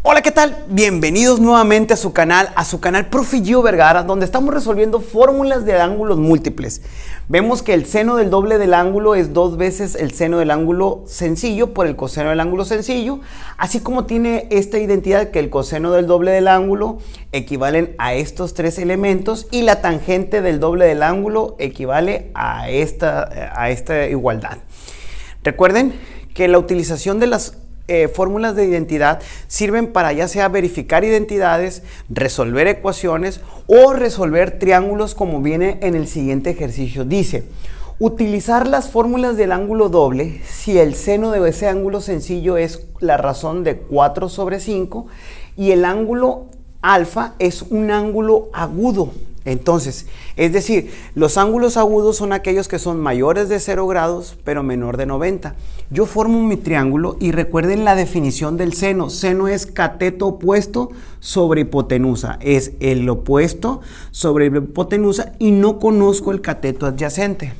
Hola, ¿qué tal? Bienvenidos nuevamente a su canal Profe Gio Vergara, donde estamos resolviendo fórmulas de ángulos múltiples. Vemos que el seno del doble del ángulo es 2 veces el seno del ángulo sencillo por el coseno del ángulo sencillo, así como tiene esta identidad que el coseno del doble del ángulo equivalen a estos tres elementos y la tangente del doble del ángulo equivale a esta igualdad. Recuerden que la utilización de las fórmulas de identidad sirven para ya sea verificar identidades, resolver ecuaciones o resolver triángulos, como viene en el siguiente ejercicio. Dice, utilizar las fórmulas del ángulo doble si el seno de ese ángulo sencillo es la razón de 4 sobre 5 y el ángulo alfa es un ángulo agudo. Entonces, es decir, los ángulos agudos son aquellos que son mayores de 0 grados, pero menor de 90. Yo formo mi triángulo y recuerden la definición del seno. Seno es cateto opuesto sobre hipotenusa. Es el opuesto sobre hipotenusa y no conozco el cateto adyacente.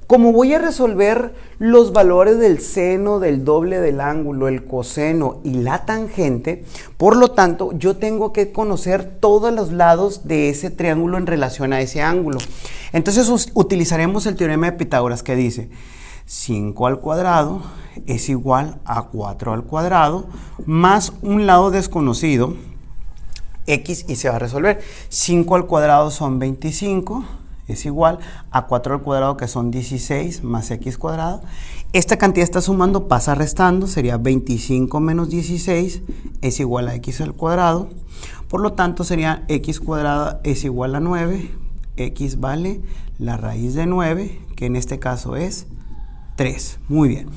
Como voy a resolver los valores del seno, del doble del ángulo, el coseno y la tangente, por lo tanto, yo tengo que conocer todos los lados de ese triángulo en relación a ese ángulo. Entonces, utilizaremos el teorema de Pitágoras que dice 5 al cuadrado es igual a 4 al cuadrado más un lado desconocido, x, y se va a resolver. 5 al cuadrado son 25. Es igual a 4 al cuadrado, que son 16, más x cuadrado. Esta cantidad está sumando, pasa restando, sería 25 menos 16 es igual a x al cuadrado. Por lo tanto, sería x cuadrada es igual a 9. X vale la raíz de 9, que en este caso es 3. Muy bien.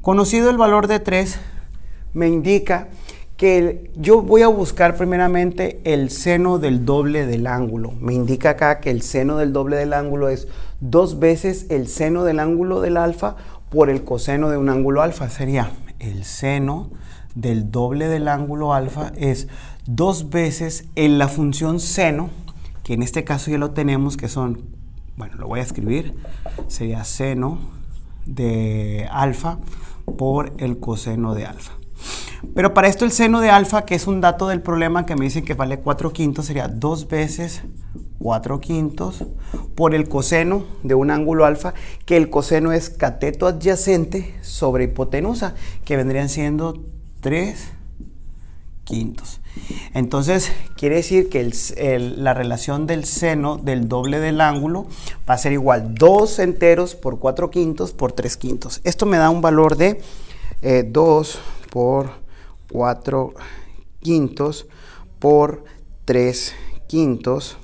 Conocido el valor de 3, me indica que yo voy a buscar primeramente el seno del doble del ángulo. Me indica acá que el seno del doble del ángulo es 2 veces el seno del ángulo del alfa por el coseno de un ángulo alfa. Sería el seno del doble del ángulo alfa es 2 veces en la función seno, que en este caso ya lo tenemos, que son, bueno, lo voy a escribir, sería seno de alfa por el coseno de alfa. Pero para esto el seno de alfa, que es un dato del problema que me dicen que vale 4/5, sería 2 veces 4/5 por el coseno de un ángulo alfa, que el coseno es cateto adyacente sobre hipotenusa, que vendrían siendo 3/5. Entonces, quiere decir que la relación del seno del doble del ángulo va a ser igual 2 enteros por 4/5 por 3/5. Esto me da un valor de 2 por 4/5 por 3/5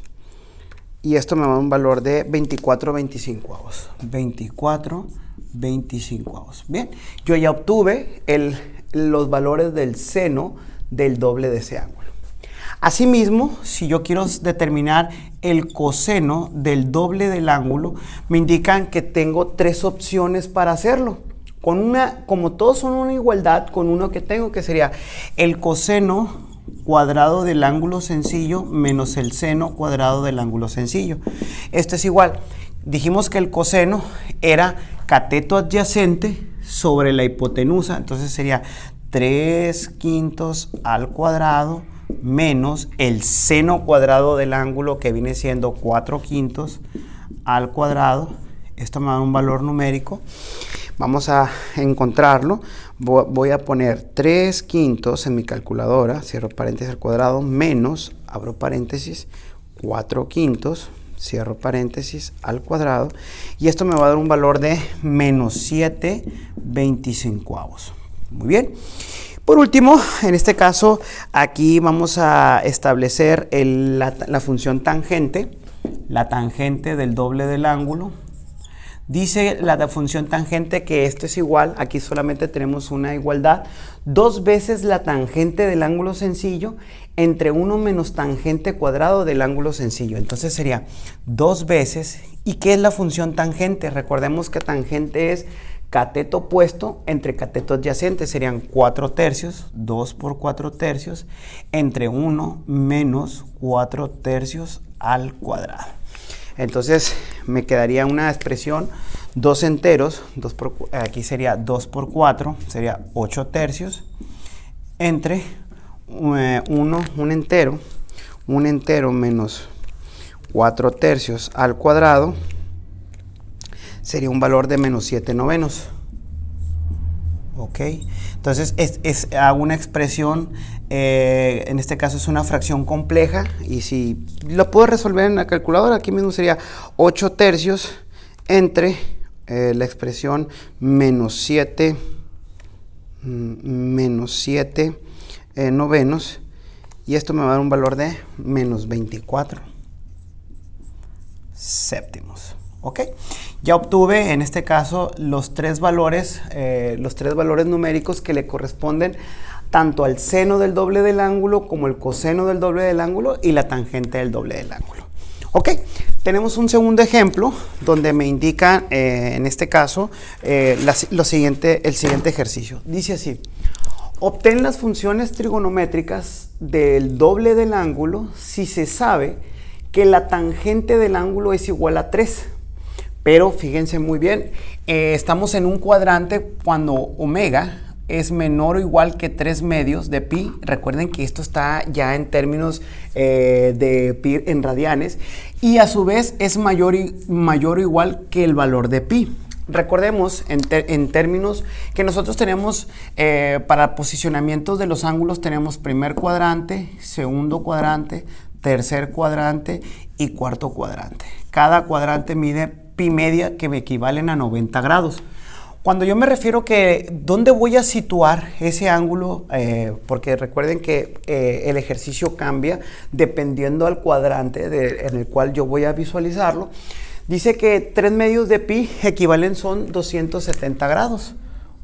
y esto me da un valor de 24/25. 24/25. Bien, yo ya obtuve los valores del seno del doble de ese ángulo. Asimismo, si yo quiero determinar el coseno del doble del ángulo, me indican que tengo 3 opciones para hacerlo. Como todos son una igualdad, con uno que tengo, que sería el coseno cuadrado del ángulo sencillo menos el seno cuadrado del ángulo sencillo. Esto es igual. Dijimos que el coseno era cateto adyacente sobre la hipotenusa, entonces sería 3/5 al cuadrado menos el seno cuadrado del ángulo, que viene siendo 4/5 al cuadrado. Esto me da un valor numérico. Vamos a encontrarlo. Voy a poner 3/5 en mi calculadora, cierro paréntesis al cuadrado, menos, abro paréntesis, 4/5, cierro paréntesis al cuadrado, y esto me va a dar un valor de menos 7/25. Muy bien. Por último, en este caso, aquí vamos a establecer la función tangente, la tangente del doble del ángulo. Dice la función tangente que esto es igual, aquí solamente tenemos una igualdad, 2 veces la tangente del ángulo sencillo entre 1 menos tangente cuadrado del ángulo sencillo. Entonces sería 2 veces. ¿Y qué es la función tangente? Recordemos que tangente es cateto opuesto entre cateto adyacente. Serían 4/3, 2 por 4/3, entre 1 menos 4/3 al cuadrado. Entonces me quedaría una expresión 2 enteros, aquí sería 2 por 4, sería 8/3, entre un entero menos 4 tercios al cuadrado sería un valor de menos 7 novenos. Ok, entonces hago una expresión, en este caso es una fracción compleja, y si lo puedo resolver en la calculadora, aquí mismo sería 8 tercios entre la expresión menos 7 novenos, y esto me va a dar un valor de menos 24 séptimos. ¿Ok? Ya obtuve en este caso los tres valores numéricos que le corresponden tanto al seno del doble del ángulo como el coseno del doble del ángulo y la tangente del doble del ángulo. Ok, tenemos un segundo ejemplo donde me indica en este caso el siguiente ejercicio. Dice así: obtén las funciones trigonométricas del doble del ángulo si se sabe que la tangente del ángulo es igual a 3. Pero fíjense muy bien, estamos en un cuadrante cuando omega es menor o igual que 3 medios de pi. Recuerden que esto está ya en términos de pi en radianes, y a su vez es mayor o igual que el valor de pi. Recordemos en términos que nosotros tenemos para posicionamientos de los ángulos, tenemos primer cuadrante, segundo cuadrante, tercer cuadrante y cuarto cuadrante. Cada cuadrante mide pi media, que me equivalen a 90 grados. Cuando yo me refiero que dónde voy a situar ese ángulo, porque recuerden que el ejercicio cambia dependiendo al cuadrante en el cual yo voy a visualizarlo. Dice que 3 medios de pi equivalen son 270 grados.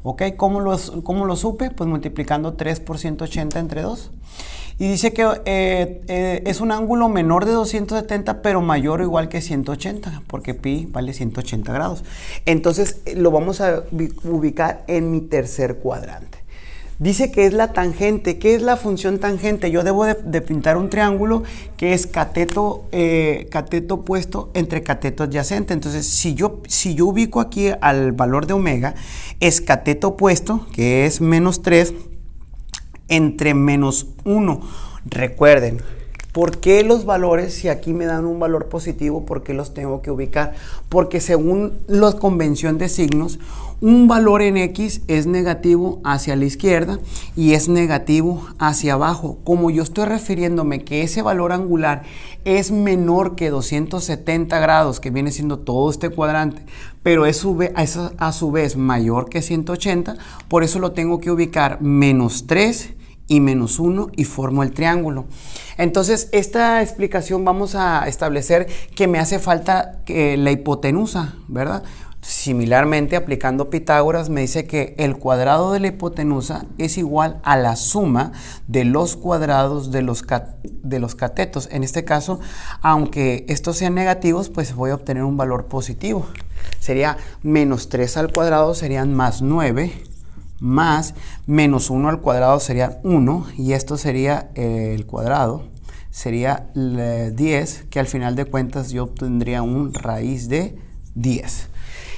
¿Ok? ¿Cómo lo supe? Pues multiplicando 3 por 180 entre 2. Y dice que es un ángulo menor de 270, pero mayor o igual que 180, porque pi vale 180 grados. Entonces lo vamos a ubicar en mi tercer cuadrante. Dice que es la tangente. ¿Qué es la función tangente? Yo debo de pintar un triángulo que es cateto opuesto entre cateto adyacente. Entonces, si yo ubico aquí al valor de omega, es cateto opuesto, que es menos 3, entre menos 1. Recuerden, ¿por qué los valores, si aquí me dan un valor positivo, por qué los tengo que ubicar? Porque según la convención de signos, un valor en X es negativo hacia la izquierda y es negativo hacia abajo. Como yo estoy refiriéndome que ese valor angular es menor que 270 grados, que viene siendo todo este cuadrante, pero es a su vez mayor que 180, por eso lo tengo que ubicar menos 3 y menos 1 y formo el triángulo. Entonces, esta explicación vamos a establecer que me hace falta la hipotenusa, ¿verdad? Similarmente, aplicando Pitágoras, me dice que el cuadrado de la hipotenusa es igual a la suma de los cuadrados de los catetos. En este caso, aunque estos sean negativos, pues voy a obtener un valor positivo. Sería menos 3 al cuadrado, serían más 9, más menos 1 al cuadrado sería 1, y esto sería el cuadrado, sería 10, que al final de cuentas yo obtendría un raíz de 10.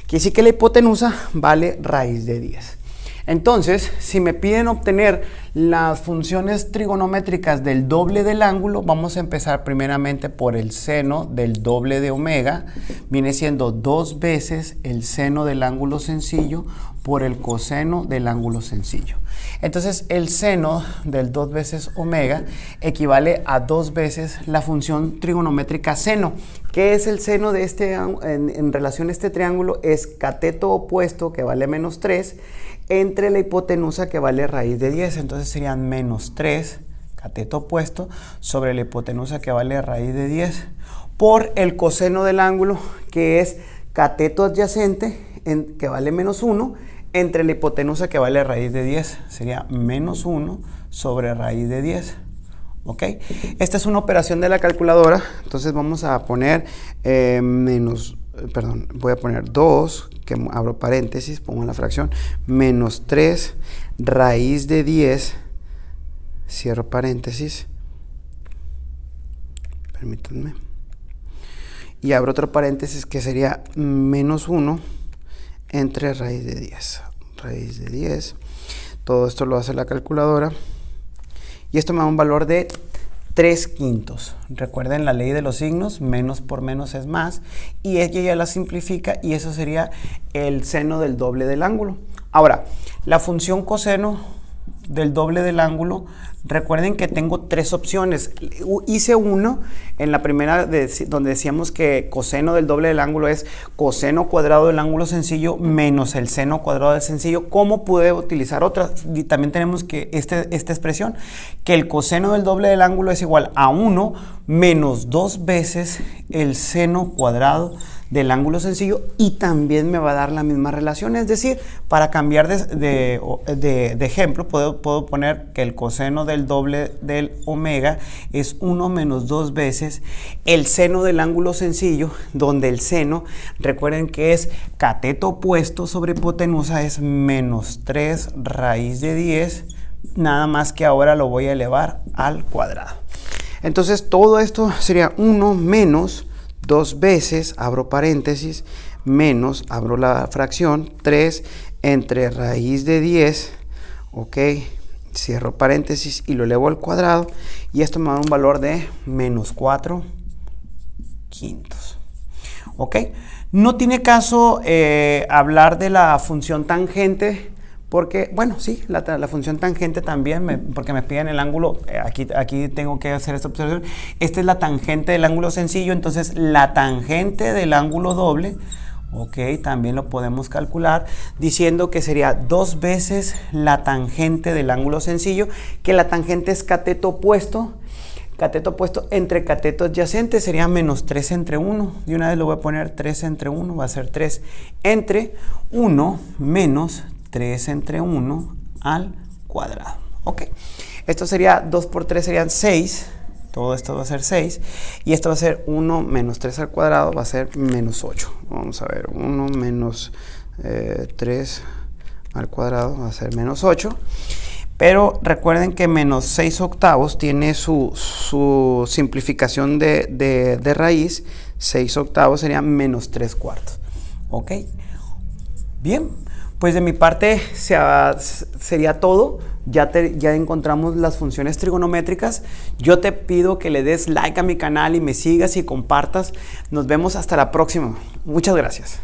Quiere decir que la hipotenusa vale raíz de 10. Entonces, si me piden obtener las funciones trigonométricas del doble del ángulo, vamos a empezar primeramente por el seno del doble de omega. Viene siendo 2 veces el seno del ángulo sencillo por el coseno del ángulo sencillo. Entonces, el seno del 2 veces omega equivale a 2 veces la función trigonométrica seno. ¿Qué es el seno de en relación a este triángulo? Es cateto opuesto, que vale menos 3, entre la hipotenusa, que vale raíz de 10. Entonces serían menos 3, cateto opuesto, sobre la hipotenusa, que vale raíz de 10, por el coseno del ángulo, que es cateto adyacente, que vale menos 1, entre la hipotenusa, que vale raíz de 10. Sería menos 1 sobre raíz de 10. ¿Ok? Esta es una operación de la calculadora. Entonces vamos a poner voy a poner 2, que abro paréntesis, pongo la fracción, menos 3 raíz de 10, cierro paréntesis, permítanme, y abro otro paréntesis, que sería menos 1 entre raíz de 10. Raíz de 10, todo esto lo hace la calculadora, y esto me da un valor de 3/5. Recuerden la ley de los signos, menos por menos es más, y ella ya la simplifica y eso sería el seno del doble del ángulo. Ahora, la función coseno del doble del ángulo, recuerden que tengo tres opciones. Hice uno en la primera donde decíamos que coseno del doble del ángulo es coseno cuadrado del ángulo sencillo menos el seno cuadrado del sencillo. ¿Cómo pude utilizar otras? Y también tenemos que esta expresión, que el coseno del doble del ángulo es igual a 1 menos 2 veces el seno cuadrado del ángulo sencillo, y también me va a dar la misma relación. Es decir, para cambiar de ejemplo, puedo poner que el coseno del doble del omega es 1 menos 2 veces el seno del ángulo sencillo, donde el seno, recuerden que es cateto opuesto sobre hipotenusa, es menos 3 raíz de 10, nada más que ahora lo voy a elevar al cuadrado. Entonces todo esto sería 1 menos 2 veces, abro paréntesis, menos, abro la fracción, 3 entre raíz de 10, ok, cierro paréntesis y lo elevo al cuadrado, y esto me da un valor de menos 4/5. Ok, no tiene caso hablar de la función tangente, porque, bueno, sí, la función tangente también, porque me piden el ángulo, aquí tengo que hacer esta observación. Esta es la tangente del ángulo sencillo, entonces la tangente del ángulo doble, ok, también lo podemos calcular diciendo que sería 2 veces la tangente del ángulo sencillo, que la tangente es cateto opuesto entre cateto adyacente, sería menos 3 entre 1. De una vez lo voy a poner 3 entre 1, va a ser 3 entre 1 menos 3 entre 1 al cuadrado. Ok, esto sería 2 por 3 serían 6, todo esto va a ser 6, y esto va a ser 1 menos 3 al cuadrado, va a ser menos 8. Vamos a ver, 1 menos 3 al cuadrado va a ser menos 8. Pero recuerden que menos 6 octavos tiene su simplificación de raíz. 6 octavos sería menos 3 cuartos. Ok, bien. Pues de mi parte sería todo. Ya encontramos las funciones trigonométricas. Yo te pido que le des like a mi canal y me sigas y compartas. Nos vemos hasta la próxima. Muchas gracias.